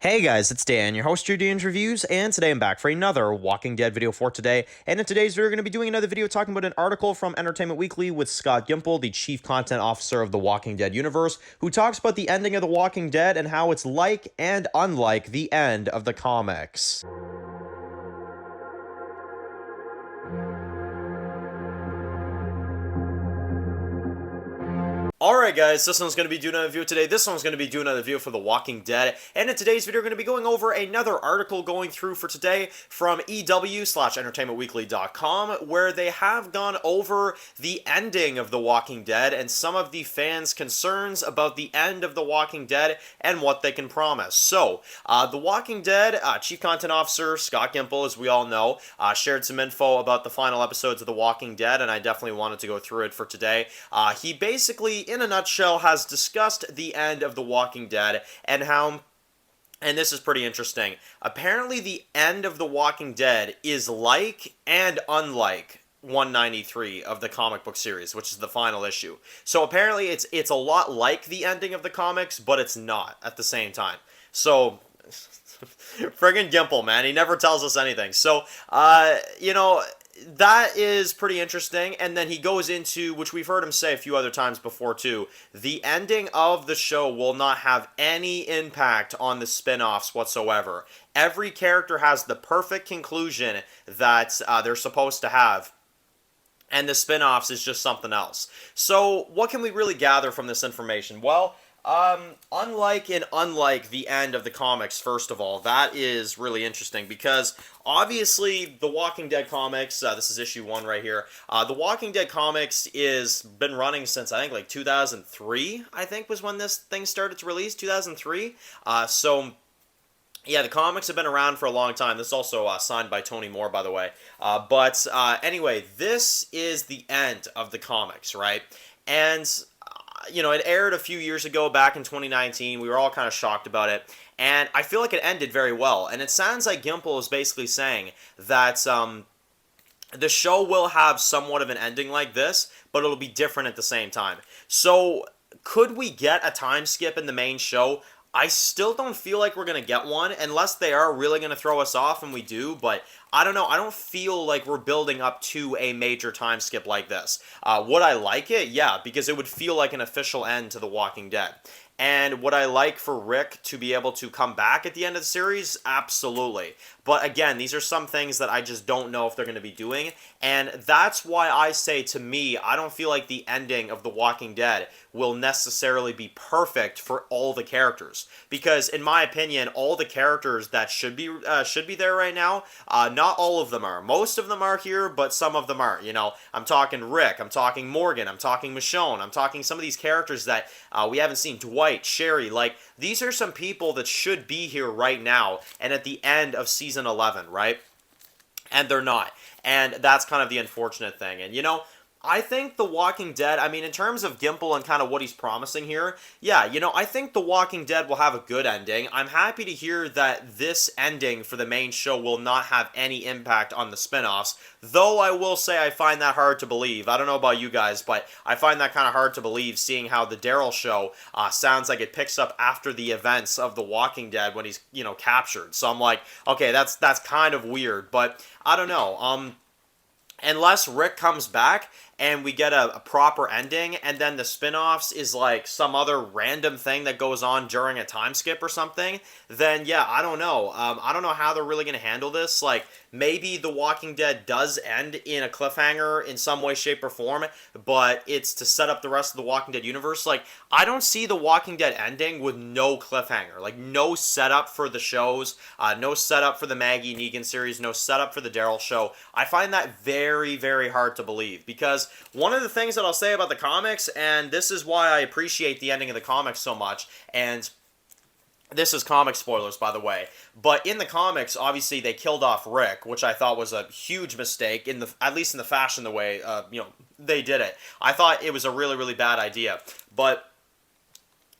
Hey guys, it's Dan, your host of Dan's Reviews, and today I'm back for another Walking Dead video for today. And in today's video, we're going to be doing another video talking about an article from Entertainment Weekly with Scott Gimple, the Chief Content Officer of the Walking Dead universe, who talks about the ending of The Walking Dead and how it's like and unlike the end of the comics. Alright guys, this one's going to be doing another video today. This one's going to be doing another video for The Walking Dead. And in today's video, we're going to be going over another article going through for today from EW/entertainmentweekly.com, where they have gone over the ending of The Walking Dead and some of the fans' concerns about the end of The Walking Dead and what they can promise. So, The Walking Dead Chief Content Officer Scott Gimple, as we all know, shared some info about the final episodes of The Walking Dead, and I definitely wanted to go through it for today. He basically, in a nutshell, has discussed the end of The Walking Dead and how, and this is pretty interesting, apparently the end of The Walking Dead is like and unlike 193 of the comic book series, which is the final issue. So apparently it's a lot like the ending of the comics, but it's not at the same time. So friggin' Gimple, man, he never tells us anything. So, that is pretty interesting. And then he goes into, which we've heard him say a few other times before too, the ending of the show will not have any impact on the spin-offs whatsoever. Every character has the perfect conclusion that they're supposed to have, and the spin-offs is just something else. So what can we really gather from this information? Well, unlike the end of the comics, first of all, that is really interesting because obviously The Walking Dead comics, this is issue 1 right here, The Walking Dead comics is been running since I think like 2003, I think was when this thing started to release, 2003. Yeah, the comics have been around for a long time. This is also signed by Tony Moore, by the way. Anyway, this is the end of the comics, right? And it aired a few years ago, back in 2019. We were all kind of shocked about it. And I feel like it ended very well. And it sounds like Gimple is basically saying that the show will have somewhat of an ending like this, but it'll be different at the same time. So, could we get a time skip in the main show? I still don't feel like we're going to get one, unless they are really going to throw us off, and we do, but I don't know. I don't feel like we're building up to a major time skip like this. Would I like it? Yeah, because it would feel like an official end to The Walking Dead. And would I like for Rick to be able to come back at the end of the series? Absolutely. But again, these are some things that I just don't know if they're going to be doing. And that's why I say, to me, I don't feel like the ending of The Walking Dead will necessarily be perfect for all the characters. Because in my opinion, all the characters that should be there right now, not all of them are. Most of them are here, but some of them aren't. I'm talking Rick, I'm talking Morgan, I'm talking Michonne, I'm talking some of these characters that we haven't seen. Dwight, Sherry, these are some people that should be here right now and at the end of season 11, right? And they're not. And that's kind of the unfortunate thing. And I think The Walking Dead, in terms of Gimple and kind of what he's promising here, yeah, I think The Walking Dead will have a good ending. I'm happy to hear that this ending for the main show will not have any impact on the spin-offs, though I will say I find that hard to believe. I don't know about you guys, but I find that kind of hard to believe, seeing how the Daryl show sounds like it picks up after the events of The Walking Dead when he's, captured. So I'm like, okay, that's kind of weird, but I don't know. Unless Rick comes back and we get a proper ending, and then the spin-offs is like some other random thing that goes on during a time skip or something, then yeah, I don't know. I don't know how they're really going to handle this. Maybe The Walking Dead does end in a cliffhanger in some way, shape, or form, but it's to set up the rest of the Walking Dead universe. I don't see The Walking Dead ending with no cliffhanger. No setup for the shows, no setup for the Maggie Negan series, no setup for the Daryl show. I find that very, very hard to believe, because one of the things that I'll say about the comics, and this is why I appreciate the ending of the comics so much, and this is comic spoilers, by the way, but in the comics, obviously, they killed off Rick, which I thought was a huge mistake, at least in the fashion, the way, they did it. I thought it was a really, really bad idea, but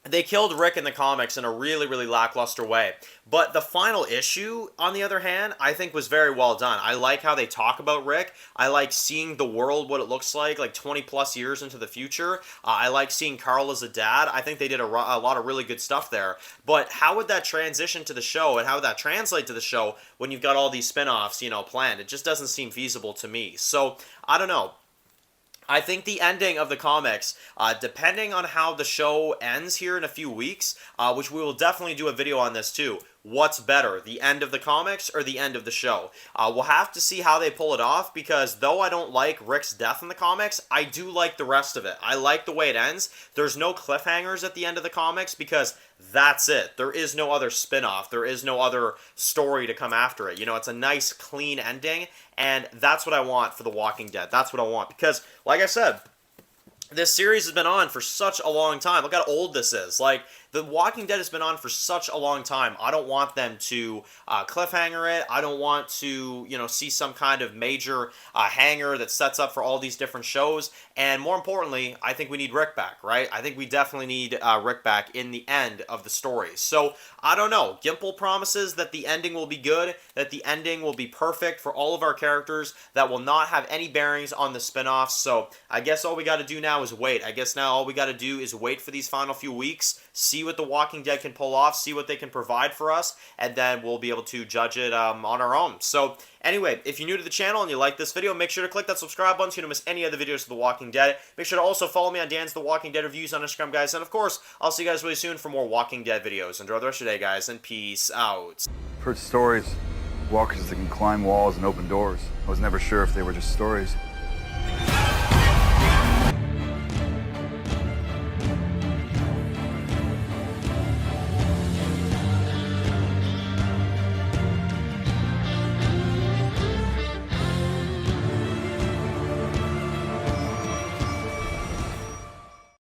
they killed Rick in the comics in a really, really lackluster way. But the final issue, on the other hand, I think was very well done. I like how they talk about Rick. I like seeing the world, what it looks like 20 plus years into the future. I like seeing Carl as a dad. I think they did a lot of really good stuff there. But how would that transition to the show, and how would that translate to the show when you've got all these spin-offs, planned? It just doesn't seem feasible to me. So, I don't know. I think the ending of the comics, depending on how the show ends here in a few weeks, which we will definitely do a video on this too. What's better, the end of the comics or the end of the show? We'll have to see how they pull it off, because though I don't like Rick's death in the comics, I do like the rest of it. I like the way it ends. There's no cliffhangers at the end of the comics, because that's it. There is no other spin-off. There is no other story to come after it. It's a nice, clean ending, and that's what I want for The Walking Dead. That's what I want, because, like I said, this series has been on for such a long time. Look how old this is. The Walking Dead has been on for such a long time. I don't want them to cliffhanger it. I don't want to, see some kind of major hanger that sets up for all these different shows. And more importantly, I think we need Rick back, right? I think we definitely need Rick back in the end of the story. So, I don't know. Gimple promises that the ending will be good, that the ending will be perfect for all of our characters, that will not have any bearings on the spin-offs. So, I guess all we got to do now is wait. I guess now all we got to do is wait for these final few weeks, see what The Walking Dead can pull off, see what they can provide for us, and then we'll be able to judge it on our own. So, anyway, if you're new to the channel and you like this video, make sure to click that subscribe button so you don't miss any other videos of The Walking Dead. Make sure to also follow me on Dan's The Walking Dead Reviews on Instagram, guys. And, of course, I'll see you guys really soon for more Walking Dead videos. Enjoy the rest of your day, guys, and peace out. I've heard stories. Walkers that can climb walls and open doors. I was never sure if they were just stories.